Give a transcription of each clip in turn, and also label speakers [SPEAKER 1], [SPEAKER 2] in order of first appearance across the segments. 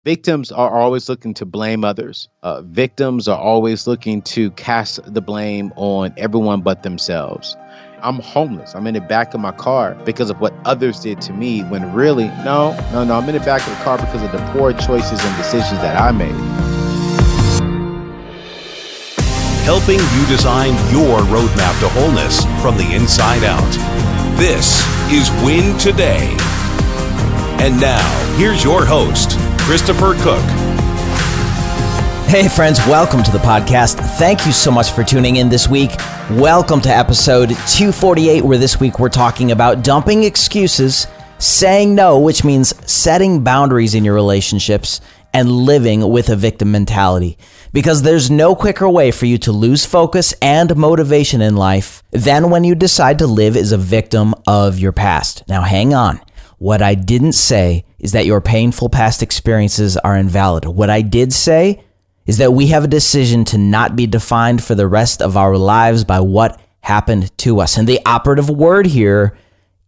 [SPEAKER 1] Victims are always looking to blame others. Victims are always looking to cast the blame on everyone but themselves. I'm homeless. I'm in the back of my car because of what others did to me, when really, no. I'm in the back of the car because of the poor choices and decisions that I made.
[SPEAKER 2] Helping you design your roadmap to wholeness from the inside out. This is Win Today. And now, here's your host, Christopher Cook.
[SPEAKER 3] Hey friends, welcome to the podcast. Thank you so much for tuning in this week. Welcome to episode 248, where this week we're talking about dumping excuses, saying no, which means setting boundaries in your relationships, and living with a victim mentality. Because there's no quicker way for you to lose focus and motivation in life than when you decide to live as a victim of your past. Now hang on. What I didn't say is that your painful past experiences are invalid. What I did say is that we have a decision to not be defined for the rest of our lives by what happened to us. And the operative word here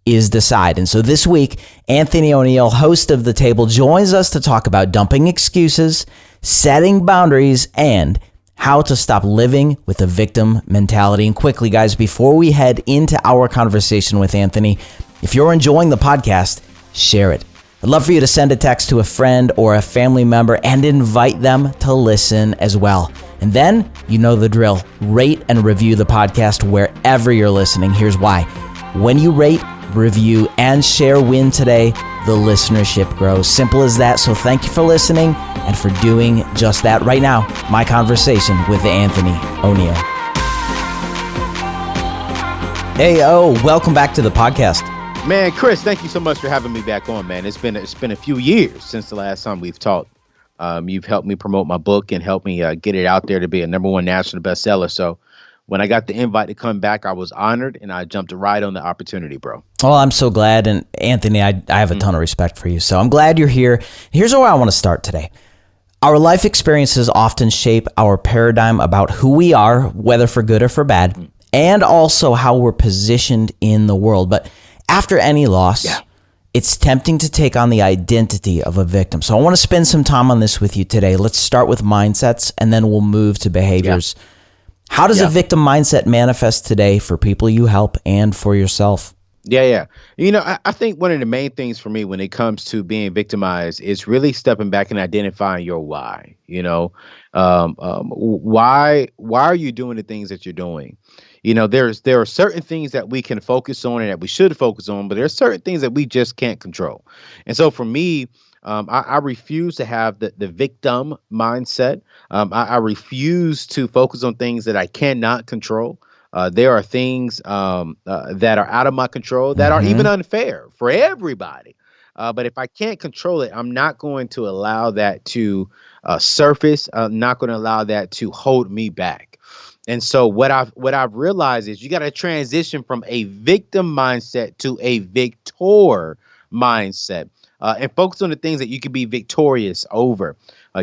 [SPEAKER 3] is decide. And so this week, Anthony ONeal, host of The Table, joins us to talk about dumping excuses, setting boundaries, and how to stop living with a victim mentality. And quickly, guys, before we head into our conversation with Anthony, if you're enjoying the podcast, share it. I'd love for you to send a text to a friend or a family member and invite them to listen as well. And then, you know the drill. Rate and review the podcast wherever you're listening. Here's why. When you rate, review, and share Win Today, the listenership grows. Simple as that. So thank you for listening and for doing just that. Right now, my conversation with Anthony ONeal. Hey, welcome back to the podcast.
[SPEAKER 1] Man, Chris, thank you so much for having me back on, man. It's been a few years since the last time we've talked. You've helped me promote my book and helped me get it out there to be a #1 national bestseller. So when I got the invite to come back, I was honored and I jumped right on the opportunity, bro.
[SPEAKER 3] Well, I'm so glad. And Anthony, I have a ton of respect for you. So I'm glad you're here. Here's where I want to start today. Our life experiences often shape our paradigm about who we are, whether for good or for bad, and also how we're positioned in the world. But after any loss, it's tempting to take on the identity of a victim. So I want to spend some time on this with you today. Let's start with mindsets, and then we'll move to behaviors. How does a victim mindset manifest today for people you help and for yourself?
[SPEAKER 1] Yeah. You know, I think one of the main things for me when it comes to being victimized is really stepping back and identifying your why. You know, why are you doing the things that you're doing? You know, there are certain things that we can focus on and that we should focus on, but there are certain things that we just can't control. And so for me, I refuse to have the victim mindset. I refuse to focus on things that I cannot control. There are things that are out of my control that are even unfair for everybody. But if I can't control it, I'm not going to allow that to surface. I'm not going to allow that to hold me back. And so what I've realized is you got to transition from a victim mindset to a victor mindset, and focus on the things that you can be victorious over.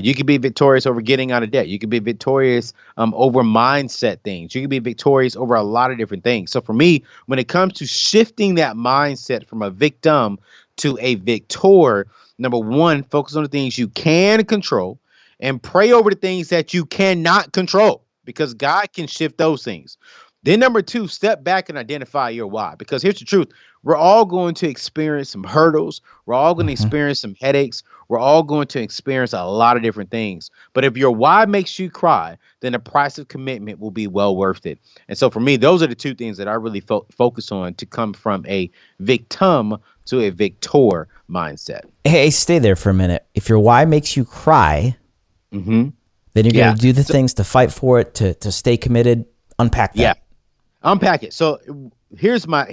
[SPEAKER 1] You can be victorious over getting out of debt. You can be victorious over mindset things. You can be victorious over a lot of different things. So for me, when it comes to shifting that mindset from a victim to a victor, number one, focus on the things you can control and pray over the things that you cannot control, because God can shift those things. Then number two, step back and identify your why. Because here's the truth. We're all going to experience some hurdles. We're all going to experience some headaches. We're all going to experience a lot of different things. But if your why makes you cry, then the price of commitment will be well worth it. And so for me, those are the two things that I really focus on to come from a victim to a victor mindset.
[SPEAKER 3] Hey, stay there for a minute. If your why makes you cry, then you're going to do the things to fight for it, to stay committed. Unpack that.
[SPEAKER 1] Yeah, unpack it. So here's what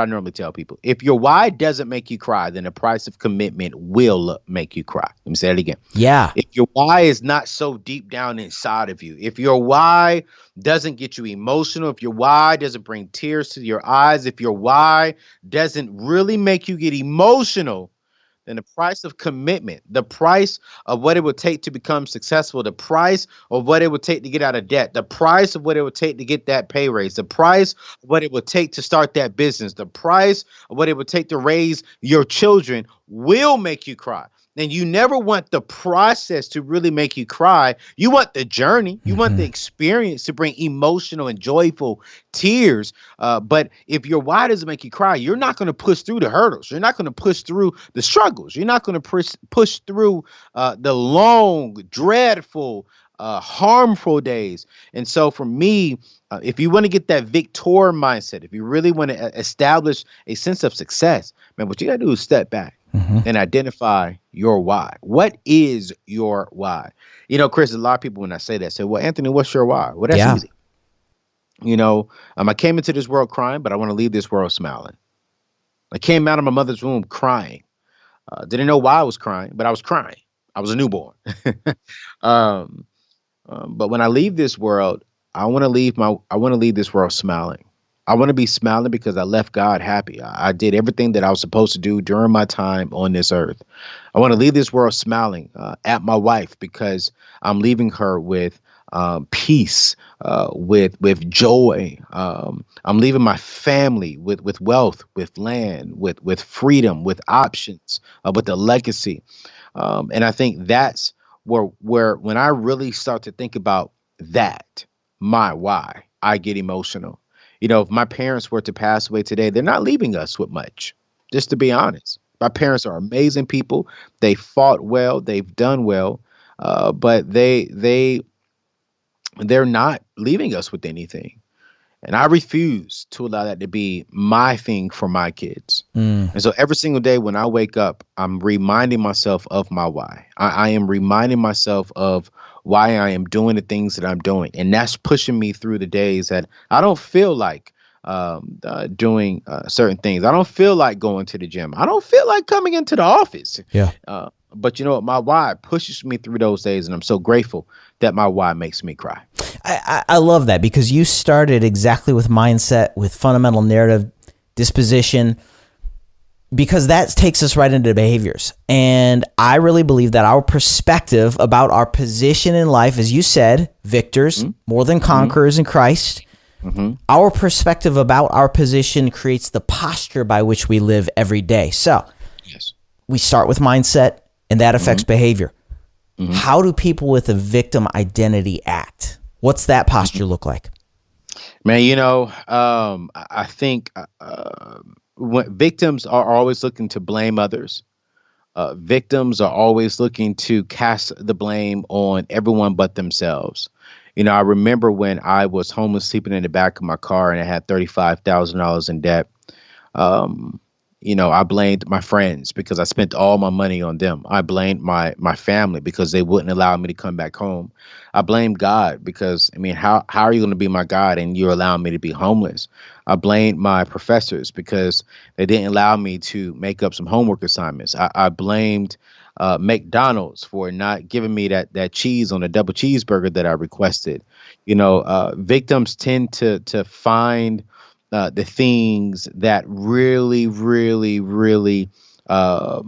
[SPEAKER 1] I normally tell people. If your why doesn't make you cry, then the price of commitment will make you cry. Let me say that again.
[SPEAKER 3] Yeah.
[SPEAKER 1] If your why is not so deep down inside of you, if your why doesn't get you emotional, if your why doesn't bring tears to your eyes, if your why doesn't really make you get emotional, then the price of commitment, the price of what it would take to become successful, the price of what it would take to get out of debt, the price of what it would take to get that pay raise, the price of what it would take to start that business, the price of what it would take to raise your children will make you cry. then you never want the process to really make you cry. You want the journey. You want the experience to bring emotional and joyful tears. But if your why doesn't make you cry, you're not going to push through the hurdles. You're not going to push through the struggles. You're not going to push through the long, dreadful, harmful days. And so for me, if you want to get that victor mindset, if you really want to establish a sense of success, man, what you got to do is step back and identify your why. What is your why? You know, Chris, a lot of people, when I say that, say, well, Anthony, what's your why? Well, that's easy. You know, I came into this world crying, but I want to leave this world smiling. I came out of my mother's womb crying. Didn't know why I was crying, but I was crying. I was a newborn. But when I leave this world, I want to leave this world smiling. I want to be smiling because I left God happy. I did everything that I was supposed to do during my time on this earth. I want to leave this world smiling at my wife because I'm leaving her with peace, with joy. I'm leaving my family with wealth, with land, with freedom, with options, with a legacy. And I think that's where when I really start to think about that, my why, I get emotional. You know, if my parents were to pass away today, they're not leaving us with much, just to be honest. My parents are amazing people. They fought well. They've done well. But they're not leaving us with anything. And I refuse to allow that to be my thing for my kids. And so every single day when I wake up, I'm reminding myself of my why. I am reminding myself of why I am doing the things that I'm doing. And that's pushing me through the days that I don't feel like doing certain things. I don't feel like going to the gym. I don't feel like coming into the office.
[SPEAKER 3] Yeah.
[SPEAKER 1] But you know what? My why pushes me through those days. And I'm so grateful that my why makes me cry.
[SPEAKER 3] I love that because you started exactly with mindset, with fundamental narrative disposition, because that takes us right into behaviors. And I really believe that our perspective about our position in life, as you said, victors, more than conquerors in Christ, our perspective about our position creates the posture by which we live every day. So we start with mindset, and that affects behavior. How do people with a victim identity act? What's that posture look like?
[SPEAKER 1] Man, you know, I think when victims are always looking to blame others. Victims are always looking to cast the blame on everyone but themselves. You know, I remember when I was homeless, sleeping in the back of my car, and I had $35,000 in debt. You know, I blamed my friends because I spent all my money on them. I blamed my family because they wouldn't allow me to come back home. I blamed God because, I mean, how are you going to be my God and you're allowing me to be homeless? I blamed my professors because they didn't allow me to make up some homework assignments. I blamed McDonald's for not giving me that cheese on a double cheeseburger that I requested. You know, victims tend to find the things that really, really, really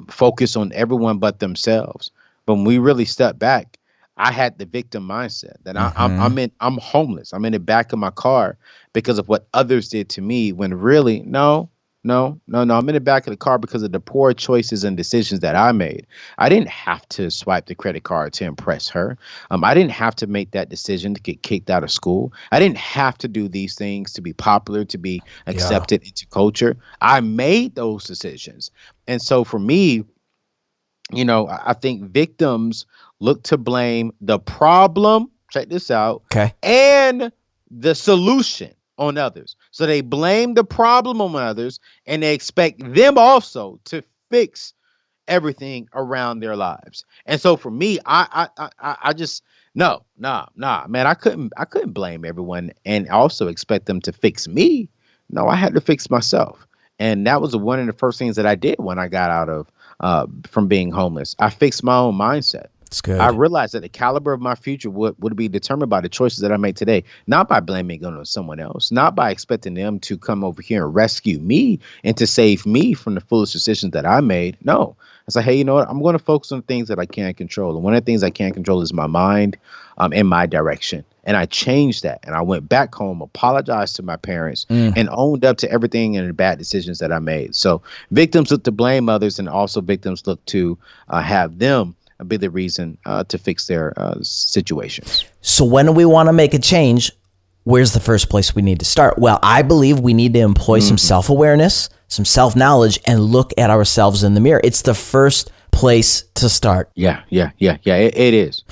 [SPEAKER 1] focus on everyone but themselves. But when we really step back, I had the victim mindset that I'm homeless. I'm in the back of my car because of what others did to me. When really, no. I'm in the back of the car because of the poor choices and decisions that I made. I didn't have to swipe the credit card to impress her. I didn't have to make that decision to get kicked out of school. I didn't have to do these things to be popular, to be accepted into culture. I made those decisions. And so for me, you know, I think victims look to blame the problem, check this out, and the solution on others. So they blame the problem on others and they expect them also to fix everything around their lives. And so for me, I just no, man, I couldn't blame everyone and also expect them to fix me. No, I had to fix myself. And that was one of the first things that I did when I got out of from being homeless. I fixed my own mindset.
[SPEAKER 3] That's good.
[SPEAKER 1] I realized that the caliber of my future would be determined by the choices that I make today, not by blaming it on someone else, not by expecting them to come over here and rescue me and to save me from the foolish decisions that I made. No, I said, hey, you know what? I'm going to focus on things that I can't control. And one of the things I can't control is my mind and my direction. And I changed that. And I went back home, apologized to my parents, and owned up to everything and the bad decisions that I made. So victims look to blame others, and also victims look to have them be the reason to fix their situations.
[SPEAKER 3] So when we want to make a change, where's the first place we need to start? Well, I believe we need to employ some self-awareness, some self-knowledge, and look at ourselves in the mirror. It's the first place to start.
[SPEAKER 1] Yeah. It is.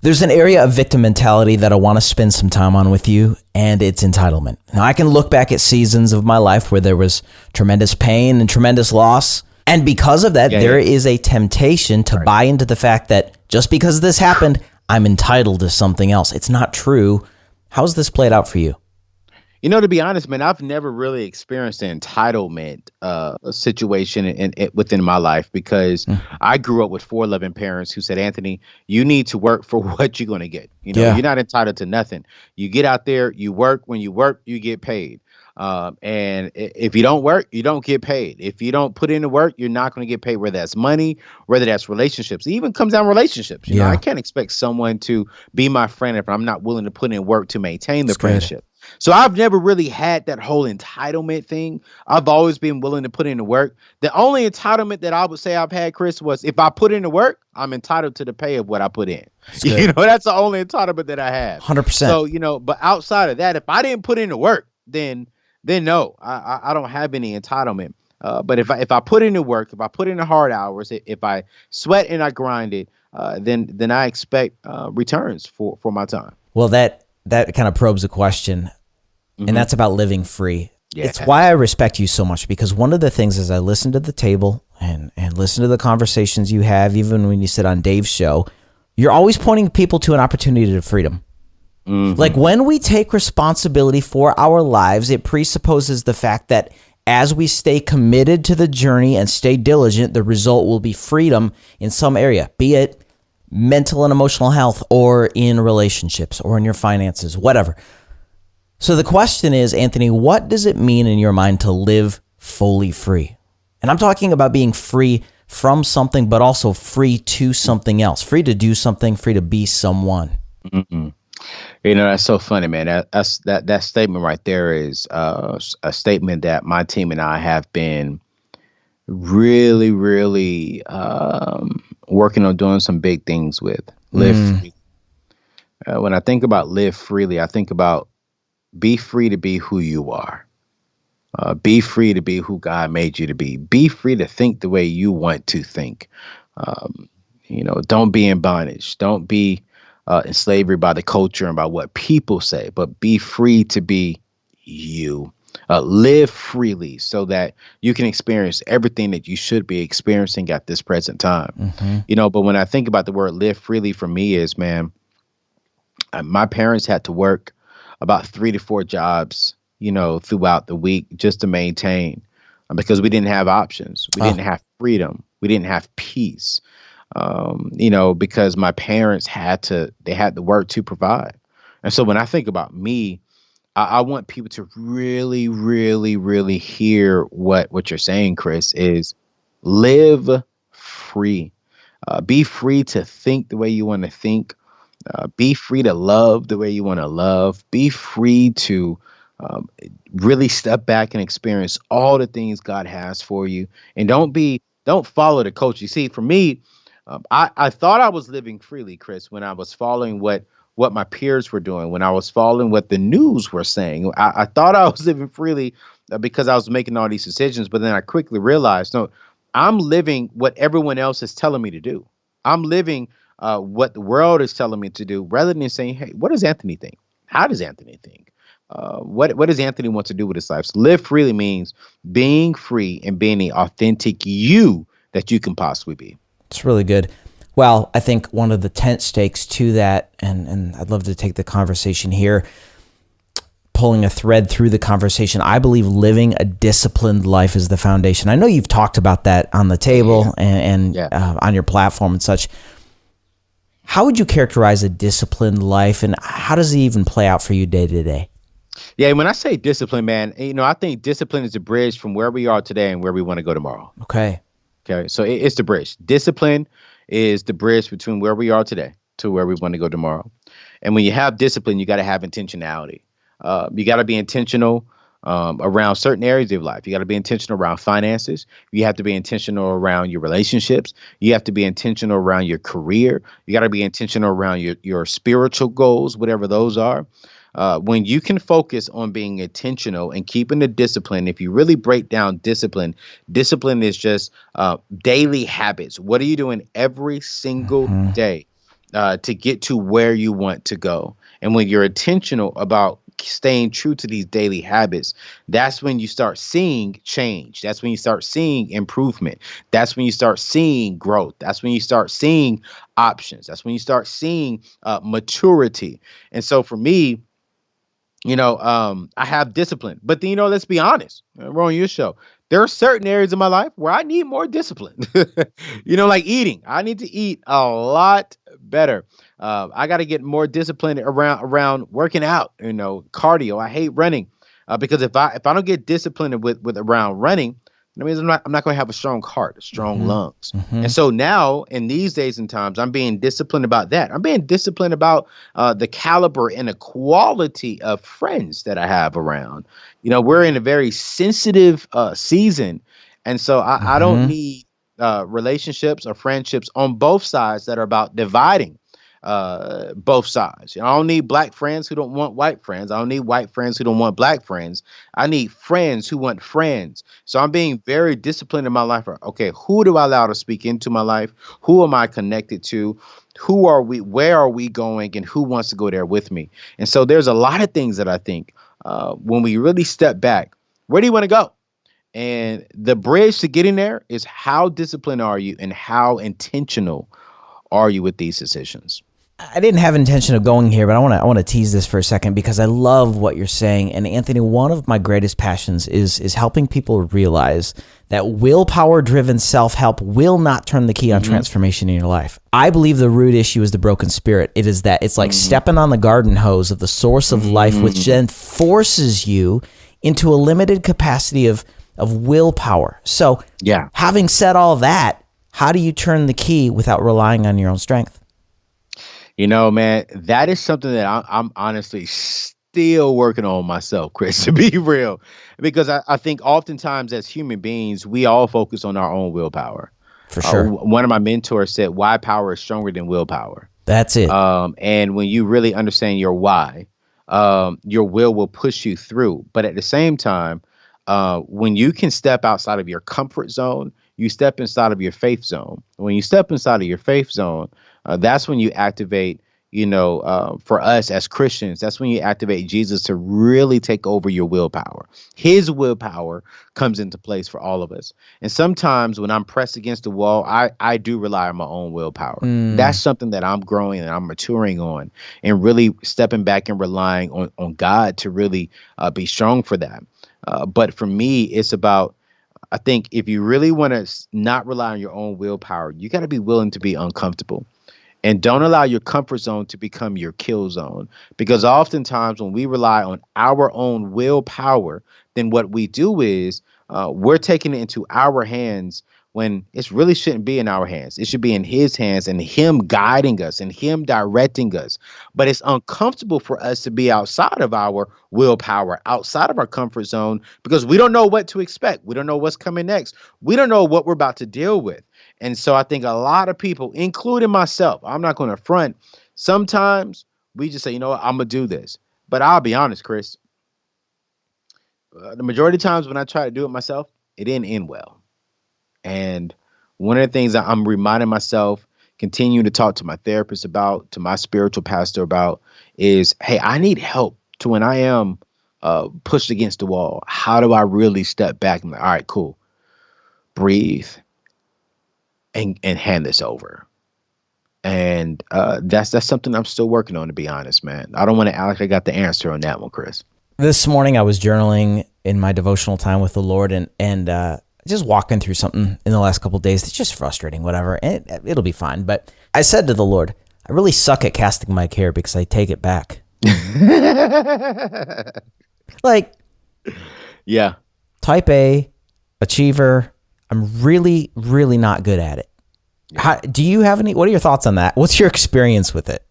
[SPEAKER 3] There's an area of victim mentality that I want to spend some time on with you, and it's entitlement. Now, I can look back at seasons of my life where there was tremendous pain and tremendous loss. And because of that, there is a temptation to buy into the fact that just because this happened, I'm entitled to something else. It's not true. How's this played out for you?
[SPEAKER 1] You know, to be honest, man, I've never really experienced an entitlement situation within my life, because I grew up with 4 loving parents who said, Anthony, you need to work for what you're going to get. You know, you're not entitled to nothing. You get out there, you work. When you work, you get paid. And if you don't work, you don't get paid. If you don't put in the work, you're not going to get paid, whether that's money, whether that's relationships. It even comes down to relationships. You know, I can't expect someone to be my friend if I'm not willing to put in work to maintain the friendship. So I've never really had that whole entitlement thing. I've always been willing to put in the work. The only entitlement that I would say I've had, Chris, was if I put in the work, I'm entitled to the pay of what I put in. You know, that's the only entitlement that I have.
[SPEAKER 3] 100%.
[SPEAKER 1] So, you know, but outside of that, if I didn't put in the work, then no, I don't have any entitlement. But if I put in the work, if I put in the hard hours, if I sweat and I grind it, then I expect returns for my time.
[SPEAKER 3] Well, that kind of probes a question, and that's about living free.
[SPEAKER 1] Yeah.
[SPEAKER 3] It's why I respect you so much, because one of the things as I listen to the table and listen to the conversations you have, even when you sit on Dave's show, you're always pointing people to an opportunity to freedom. Like when we take responsibility for our lives, it presupposes the fact that as we stay committed to the journey and stay diligent, the result will be freedom in some area, be it mental and emotional health, or in relationships, or in your finances, whatever. So the question is, Anthony, what does it mean in your mind to live fully free? And I'm talking about being free from something, but also free to something else, free to do something, free to be someone.
[SPEAKER 1] You know, that's so funny, man. That statement right there is a statement that my team and I have been really, really working on doing some big things with. Live free. When I think about live freely, I think about be free to be who you are. Be free to be who God made you to be. Be free to think the way you want to think. You know, don't be in bondage. Don't be in slavery by the culture and by what people say, but be free to be you. Live freely so that you can experience everything that you should be experiencing at this present time. You know, but when I think about the word live freely, for me is, man, my parents had to work about 3 to 4 jobs, you know, throughout the week just to maintain, because we didn't have options. We didn't have freedom. We didn't have peace. You know, because my parents had to work to provide. And so when I think about me, I want people to really, really, really hear what you're saying, Chris, is live free. Be free to think the way you want to think. Be free to love the way you want to love. Be free to really step back and experience all the things God has for you. And don't follow the culture. You see, for me, I thought I was living freely, Chris, when I was following what my peers were doing, when I was following what the news were saying. I thought I was living freely because I was making all these decisions. But then I quickly realized, no, I'm living what everyone else is telling me to do. I'm living what the world is telling me to do, rather than saying, hey, what does Anthony think? How does Anthony think? What does Anthony want to do with his life? So live freely means being free and being the authentic you that you can possibly be.
[SPEAKER 3] It's really good. Well, I think one of the tent stakes to that, and I'd love to take the conversation here, pulling a thread through the conversation, I believe living a disciplined life is the foundation. I know you've talked about that on the table and on your platform and such. How would you characterize a disciplined life, and how does it even play out for you day to day?
[SPEAKER 1] Yeah, when I say discipline, man, you know, I think discipline is a bridge from where we are today and where we want to go tomorrow.
[SPEAKER 3] Okay.
[SPEAKER 1] Okay. So it's the bridge. Discipline is the bridge between where we are today to where we want to go tomorrow. And when you have discipline, you got to have intentionality. You got to be intentional around certain areas of life. You got to be intentional around finances. You have to be intentional around your relationships. You have to be intentional around your career. You got to be intentional around your spiritual goals, whatever those are. When you can focus on being intentional and keeping the discipline, if you really break down discipline, discipline is just daily habits. What are you doing every single day to get to where you want to go? And when you're intentional about staying true to these daily habits, that's when you start seeing change. That's when you start seeing improvement. That's when you start seeing growth. That's when you start seeing options. That's when you start seeing maturity. And so for me, I have discipline, but then, let's be honest, we're on your show. There are certain areas of my life where I need more discipline, like eating. I need to eat a lot better. I got to get more disciplined around working out, cardio. I hate running because if I don't get disciplined with around running, that means I'm not going to have a strong heart, strong lungs. And so now in these days and times, I'm being disciplined about that. I'm being disciplined about the caliber and the quality of friends that I have around. We're in a very sensitive season. And so I don't need relationships or friendships on both sides that are about dividing both sides. I don't need black friends who don't want white friends. I don't need white friends who don't want black friends. I need friends who want friends. So I'm being very disciplined in my life. Okay, who do I allow to speak into my life? Who am I connected to? Who are we? Where are we going? And who wants to go there with me? And so there's a lot of things that I think when we really step back, where do you want to go? And the bridge to getting there is how disciplined are you and how intentional are you with these decisions?
[SPEAKER 3] I didn't have intention of going here, but I want to tease this for a second because I love what you're saying. And Anthony, one of my greatest passions is helping people realize that willpower-driven self-help will not turn the key on transformation in your life. I believe the root issue is the broken spirit. It is that it's like stepping on the garden hose of the source of life, which then forces you into a limited capacity of willpower. So, having said all that, how do you turn the key without relying on your own strength?
[SPEAKER 1] Man, that is something that I'm honestly still working on myself, Chris, to be real, because I think oftentimes as human beings, we all focus on our own willpower.
[SPEAKER 3] For sure.
[SPEAKER 1] One of my mentors said, why power is stronger than willpower.
[SPEAKER 3] That's it.
[SPEAKER 1] And when you really understand your why, your will push you through. But at the same time, when you can step outside of your comfort zone, you step inside of your faith zone. When you step inside of your faith zone, that's when you activate, for us as Christians, that's when you activate Jesus to really take over your willpower. His willpower comes into place for all of us. And sometimes when I'm pressed against the wall, I do rely on my own willpower. That's something that I'm growing and I'm maturing on and really stepping back and relying on God to really be strong for that. But for me, it's about, I think if you really want to not rely on your own willpower, you got to be willing to be uncomfortable. And don't allow your comfort zone to become your kill zone. Because oftentimes when we rely on our own willpower, then what we do is we're taking it into our hands when it really shouldn't be in our hands. It should be in his hands and him guiding us and him directing us. But it's uncomfortable for us to be outside of our willpower, outside of our comfort zone, because we don't know what to expect. We don't know what's coming next. We don't know what we're about to deal with. And so I think a lot of people, including myself, I'm not going to front. Sometimes we just say, I'm going to do this. But I'll be honest, Chris, the majority of times when I try to do it myself, it didn't end well. And one of the things that I'm reminding myself, continuing to talk to my therapist about, to my spiritual pastor about, is, hey, I need help to when I am pushed against the wall. How do I really step back and all right, cool, breathe and hand this over? And that's something I'm still working on, to be honest, man. I don't want to act like I got the answer on that one, Chris.
[SPEAKER 3] This morning I was journaling in my devotional time with the Lord and just walking through something in the last couple of days. It's just frustrating, whatever. And it'll be fine. But I said to the Lord, I really suck at casting my care because I take it back. Like,
[SPEAKER 1] yeah,
[SPEAKER 3] type A, achiever, I'm really, really not good at it.
[SPEAKER 1] Yeah.
[SPEAKER 3] Do you have what are your thoughts on that? What's your experience with it?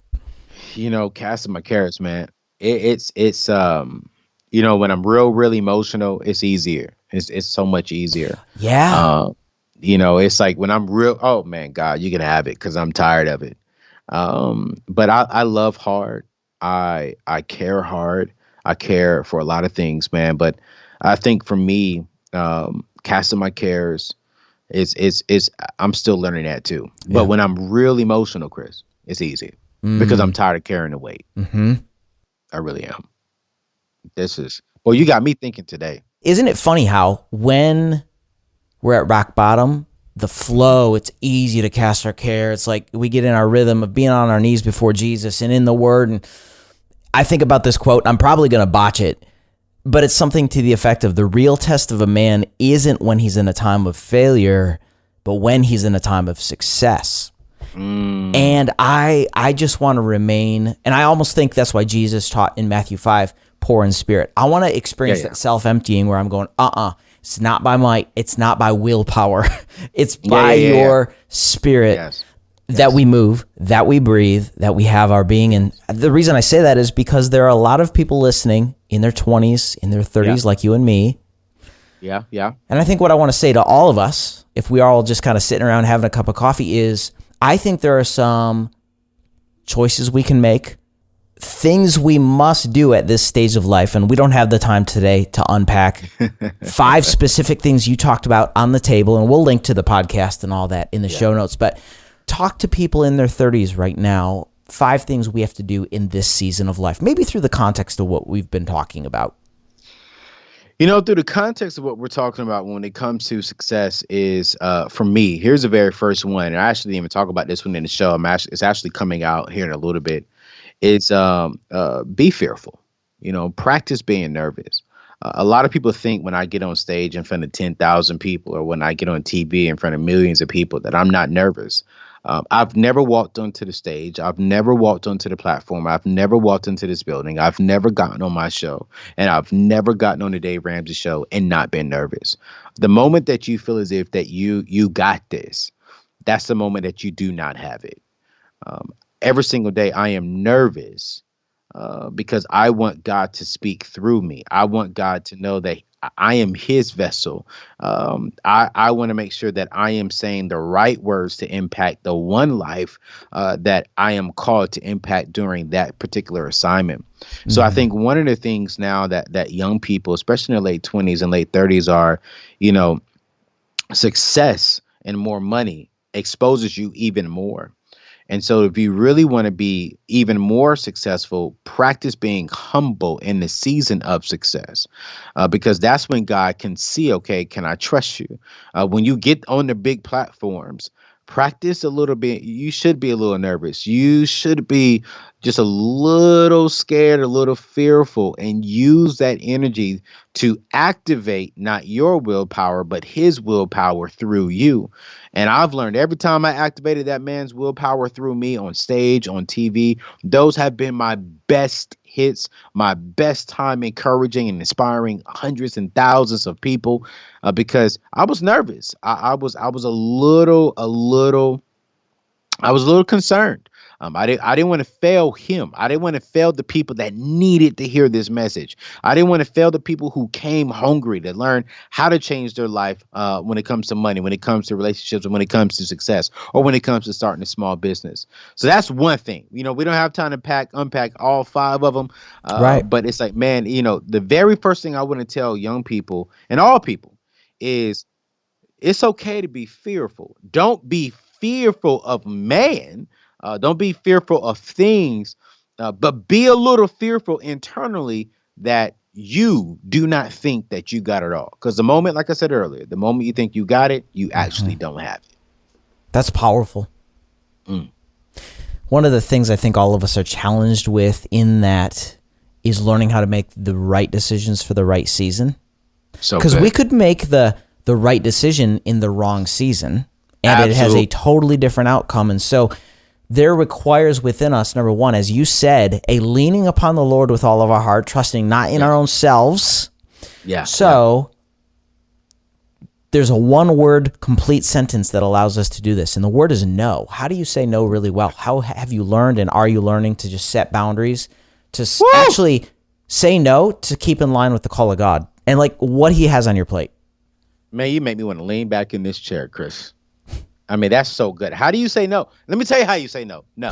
[SPEAKER 1] Casting my carrots, man. It's when I'm really emotional, it's easier. It's so much easier.
[SPEAKER 3] Yeah.
[SPEAKER 1] Um, it's like when I'm real, oh man, God, you can have it because I'm tired of it. But I love hard. I care hard. I care for a lot of things, man. But I think for me, casting my cares is I'm still learning that too. But
[SPEAKER 3] Yeah.
[SPEAKER 1] when I'm real emotional, Chris, it's easy because I'm tired of carrying the weight.
[SPEAKER 3] Mm-hmm.
[SPEAKER 1] I really am. Well, you got me thinking today.
[SPEAKER 3] Isn't it funny how when we're at rock bottom, the flow, it's easy to cast our care. It's like we get in our rhythm of being on our knees before Jesus and in the Word. And I think about this quote. I'm probably going to botch it, but it's something to the effect of the real test of a man isn't when he's in a time of failure, but when he's in a time of success. And I just want to remain, and I almost think that's why Jesus taught in Matthew 5, poor in spirit. I want to experience that self-emptying where I'm going, it's not by might, it's not by willpower. It's by your spirit that we move, that we breathe, that we have our being. And the reason I say that is because there are a lot of people listening in their 20s, in their 30s, like you and me.
[SPEAKER 1] Yeah, yeah.
[SPEAKER 3] And I think what I want to say to all of us, if we are all just kind of sitting around having a cup of coffee, is I think there are some choices we can make, things we must do at this stage of life, and we don't have the time today to unpack 5 specific things you talked about on the table, and we'll link to the podcast and all that in the show notes. But talk to people in their 30s right now, 5 things we have to do in this season of life, maybe through the context of what we've been talking about.
[SPEAKER 1] Through the context of what we're talking about when it comes to success is, for me, here's the very first one. And I actually didn't even talk about this one in the show. It's actually coming out here in a little bit. It's be fearful. Practice being nervous. A lot of people think when I get on stage in front of 10,000 people or when I get on TV in front of millions of people that I'm not nervous. I've never walked onto the stage. I've never walked onto the platform. I've never walked into this building. I've never gotten on my show, and I've never gotten on the Dave Ramsey show and not been nervous. The moment that you feel as if that you got this, that's the moment that you do not have it. Every single day I am nervous because I want God to speak through me. I want God to know that I am his vessel. I want to make sure that I am saying the right words to impact the one life that I am called to impact during that particular assignment. So I think one of the things now that young people, especially in their late 20s and late 30s, are, success and more money exposes you even more. And so if you really want to be even more successful, practice being humble in the season of success, because that's when God can see, okay, can I trust you? When you get on the big platforms, practice a little bit. You should be a little nervous. You should be just a little scared, a little fearful, and use that energy to activate not your willpower, but his willpower through you. And I've learned every time I activated that man's willpower through me on stage, on TV, those have been my best hits, my best time encouraging and inspiring hundreds and thousands of people, because I was nervous. I was a little concerned. I didn't want to fail him. I didn't want to fail the people that needed to hear this message. I didn't want to fail the people who came hungry to learn how to change their life when it comes to money, when it comes to relationships, and when it comes to success, or when it comes to starting a small business. So that's one thing. We don't have time to unpack all 5 of them. Right. But it's like, man, the very first thing I want to tell young people and all people is it's okay to be fearful. Don't be fearful of man. Don't be fearful of things, but be a little fearful internally that you do not think that you got it all. Because the moment, like I said earlier, the moment you think you got it, you actually don't have it.
[SPEAKER 3] That's powerful. One of the things I think all of us are challenged with in that is learning how to make the right decisions for the right season. Because we could make the right decision in the wrong season, and it has a totally different outcome. And so there requires within us, number one, as you said, a leaning upon the Lord with all of our heart, trusting not in our own selves. Yeah. So there's a one-word complete sentence that allows us to do this, and the word is no. How do you say no really well? How have you learned, and are you learning to just set boundaries, to actually say no, to keep in line with the call of God and like what He has on your plate?
[SPEAKER 1] Man, you make me want to lean back in this chair, Chris. I mean, that's so good. How do you say no? Let me tell you how you say no. No.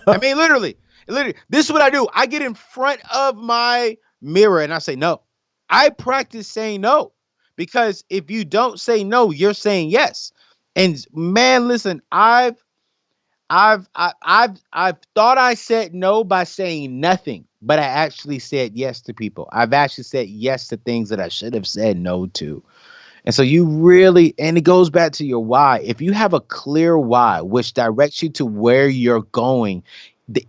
[SPEAKER 1] I mean, literally, this is what I do. I get in front of my mirror and I say no. I practice saying no, because if you don't say no, you're saying yes. And man, listen, I've thought I said no by saying nothing, but I actually said yes to people. I've actually said yes to things that I should have said no to. And so you really, and it goes back to your why. If you have a clear why, which directs you to where you're going,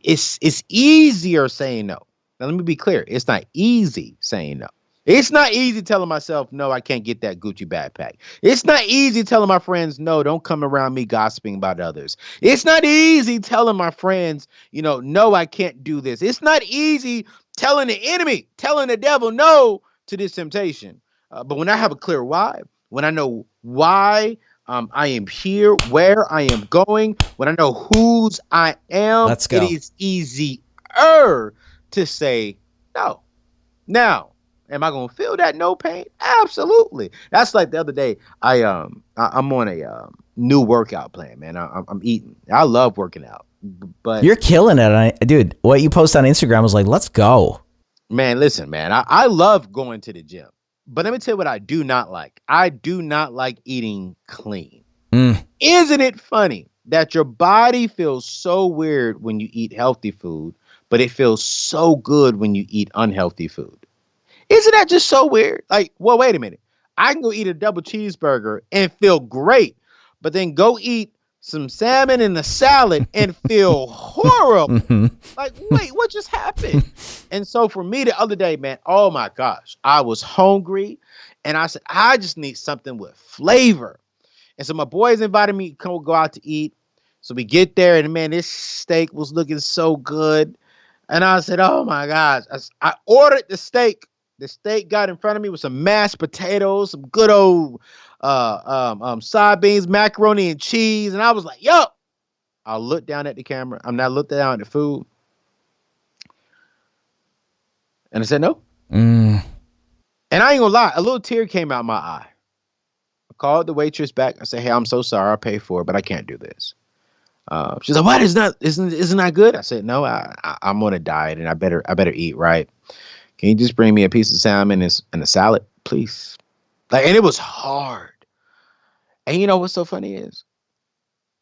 [SPEAKER 1] it's easier saying no. Now, let me be clear. It's not easy saying no. It's not easy telling myself, no, I can't get that Gucci backpack. It's not easy telling my friends, no, don't come around me gossiping about others. It's not easy telling my friends, no, I can't do this. It's not easy telling the enemy, telling the devil no to this temptation. But when I have a clear why, when I know why I am here, where I am going, when I know whose I am,
[SPEAKER 3] Let's go.
[SPEAKER 1] It is easier to say no. Now, am I gonna feel that no pain? Absolutely. That's like the other day. I'm on a new workout plan, man. I'm eating. I love working out, but
[SPEAKER 3] You're killing it, dude. What you post on Instagram was like, let's go.
[SPEAKER 1] man, listen, man. I love going to the gym, but let me tell you what I do not like. I do not like eating clean. Isn't it funny that your body feels so weird when you eat healthy food, but it feels so good when you eat unhealthy food? Isn't that just so weird? Like, well, wait a minute. I can go eat a double cheeseburger and feel great, but then go eat some salmon and a salad and feel horrible. Like, wait, what just happened? And so for me the other day, man, oh my gosh, I was hungry and I said, I just need something with flavor. And so my boys invited me to come go out to eat. So we get there and man, this steak was looking so good. And I said, oh my gosh, I ordered the steak. The steak got in front of me with some mashed potatoes, some good old soybeans, macaroni and cheese. And I was like, yo, I looked down at the camera. I looked down at the food. And I said, no. And I ain't gonna lie, a little tear came out my eye. I called the waitress back. I said, hey, I'm so sorry. I'll pay for it, but I can't do this. She's like, what? Isn't that good? I said, no, I'm on a diet and I better eat right. Can you just bring me a piece of salmon and a salad, please? And it was hard. And you know what's so funny is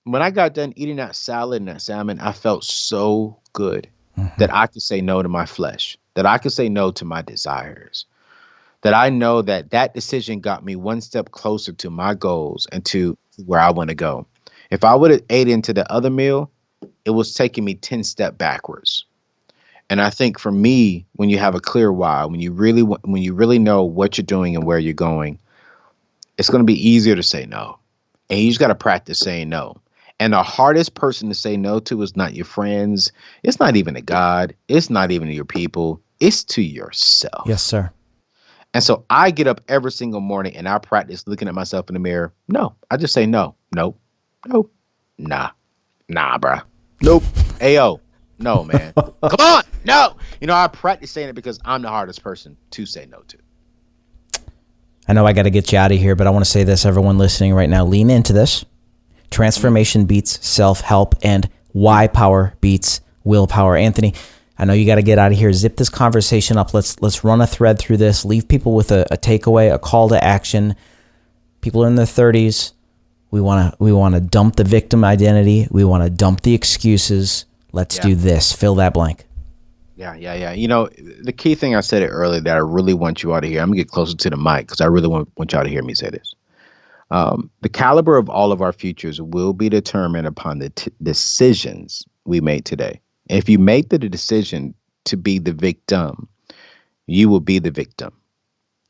[SPEAKER 1] when I got done eating that salad and that salmon, I felt so good that I could say no to my flesh, that I could say no to my desires, that I know that decision got me one step closer to my goals and to where I want to go. If I would have ate into the other meal, it was taking me 10 steps backwards. And I think for me, when you have a clear why, when you really know what you're doing and where you're going, it's going to be easier to say no. And you just got to practice saying no. And the hardest person to say no to is not your friends. It's not even a God. It's not even your people. It's to yourself.
[SPEAKER 3] Yes, sir.
[SPEAKER 1] And so I get up every single morning and I practice looking at myself in the mirror. No, I just say no, nope, nope, nah, bruh, nope, ayo. No, man. Come on. No. I practice saying it because I'm the hardest person to say no to.
[SPEAKER 3] I know I got to get you out of here, but I want to say this, everyone listening right now, lean into this. Transformation beats self-help and why power beats willpower. Anthony, I know you got to get out of here. Zip this conversation up. Let's run a thread through this. Leave people with a takeaway, a call to action. People in their 30s, we want to dump the victim identity. We want to dump the excuses. Let's do this. Fill that blank.
[SPEAKER 1] Yeah. The key thing I said it earlier that I really want you all to hear. I'm going to get closer to the mic because I really want y'all to hear me say this. The caliber of all of our futures will be determined upon the decisions we make today. And if you make the decision to be the victim, you will be the victim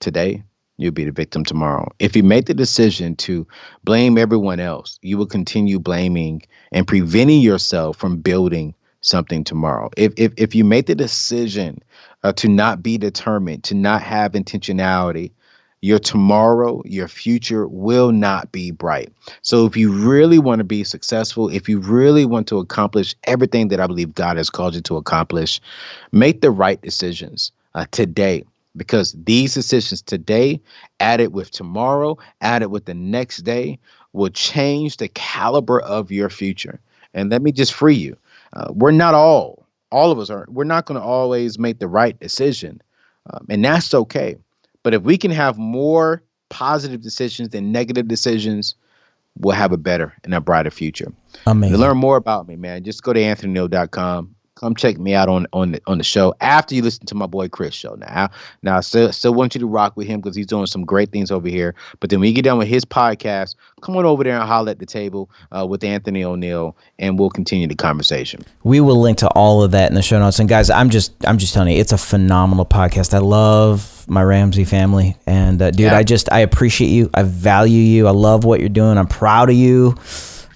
[SPEAKER 1] today. You'll be the victim tomorrow. If you make the decision to blame everyone else, you will continue blaming and preventing yourself from building something tomorrow. If you make the decision to not be determined, to not have intentionality, your tomorrow, your future will not be bright. So if you really want to be successful, if you really want to accomplish everything that I believe God has called you to accomplish, make the right decisions today. Because these decisions today, added with tomorrow, added with the next day, will change the caliber of your future. And let me just free you. We're not all of us are, we're not going to always make the right decision. And that's okay. But if we can have more positive decisions than negative decisions, we'll have a better and a brighter future.
[SPEAKER 3] Amazing.
[SPEAKER 1] To learn more about me, man, just go to anthonyneal.com. Come check me out on the show after you listen to my boy Chris show. Now I still want you to rock with him because he's doing some great things over here. But then when you get done with his podcast, come on over there and holler at the table with Anthony ONeal, and we'll continue the conversation.
[SPEAKER 3] We will link to all of that in the show notes. And guys, I'm just telling you, it's a phenomenal podcast. I love my Ramsey family, and dude, yeah. I appreciate you. I value you. I love what you're doing. I'm proud of you.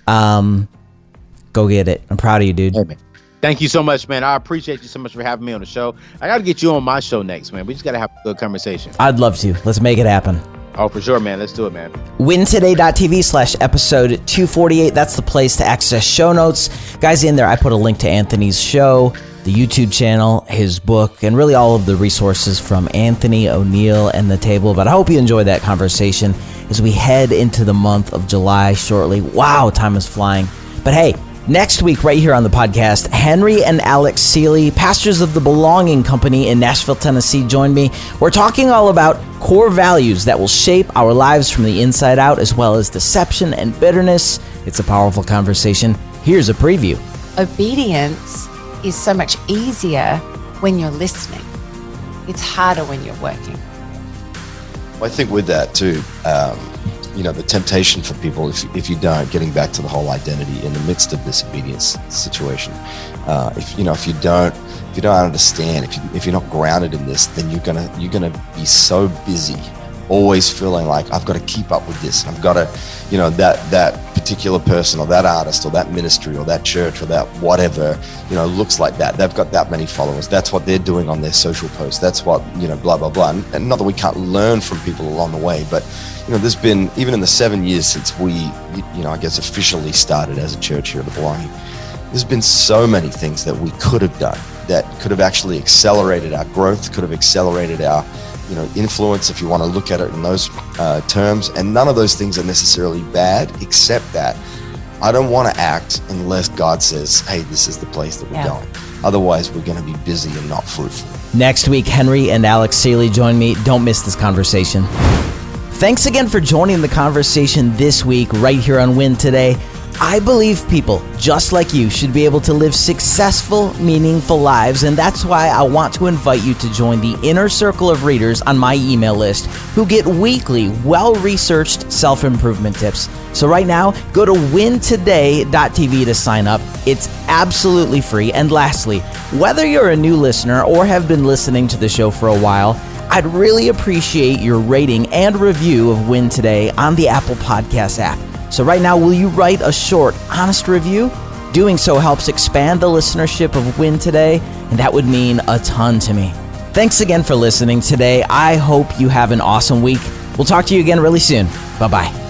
[SPEAKER 3] Go get it. I'm proud of you, dude.
[SPEAKER 1] Hey, man. Thank you so much, man. I appreciate you so much for having me on the show. I got to get you on my show next, man. We just got to have a good conversation.
[SPEAKER 3] I'd love to. Let's make it happen.
[SPEAKER 2] Oh, for sure, man. Let's do it, man.
[SPEAKER 3] wintoday.tv/episode 248. That's the place to access show notes. Guys, in there, I put a link to Anthony's show, the YouTube channel, his book, and really all of the resources from Anthony ONeal and the table. But I hope you enjoyed that conversation as we head into the month of July shortly. Wow, time is flying. But hey, next week, right here on the podcast, Henry and Alex Seeley, pastors of the Belonging Company in Nashville, Tennessee, join me. We're talking all about core values that will shape our lives from the inside out, as well as deception and bitterness. It's a powerful conversation. Here's a preview.
[SPEAKER 4] Obedience is so much easier when you're listening. It's harder when you're working.
[SPEAKER 5] Well, I think with that too, the temptation for people, if you don't, getting back to the whole identity in the midst of this obedience situation, if you don't understand, if you're not grounded in this, then you're gonna be so busy, always feeling like I've got to keep up with this. I've got to, that particular person or that artist or that ministry or that church or that whatever, looks like that. They've got that many followers. That's what they're doing on their social posts. That's what, blah, blah, blah. And not that we can't learn from people along the way, but, there's been, even in the 7 years since we, I guess officially started as a church here at the Belonging, there's been so many things that we could have done that could have actually accelerated our growth, could have accelerated our, influence, if you want to look at it in those terms. And none of those things are necessarily bad, except that I don't want to act unless God says, hey, this is the place that we're going. Otherwise, we're going to be busy and not fruitful.
[SPEAKER 3] Next week, Henry and Alex Seeley join me. Don't miss this conversation. Thanks again for joining the conversation this week right here on Win Today. I believe people just like you should be able to live successful, meaningful lives, and that's why I want to invite you to join the inner circle of readers on my email list who get weekly, well-researched self-improvement tips. So right now, go to wintoday.tv to sign up. It's absolutely free. And lastly, whether you're a new listener or have been listening to the show for a while, I'd really appreciate your rating and review of Win Today on the Apple Podcast app. So right now, will you write a short, honest review? Doing so helps expand the listenership of Win Today, and that would mean a ton to me. Thanks again for listening today. I hope you have an awesome week. We'll talk to you again really soon. Bye-bye.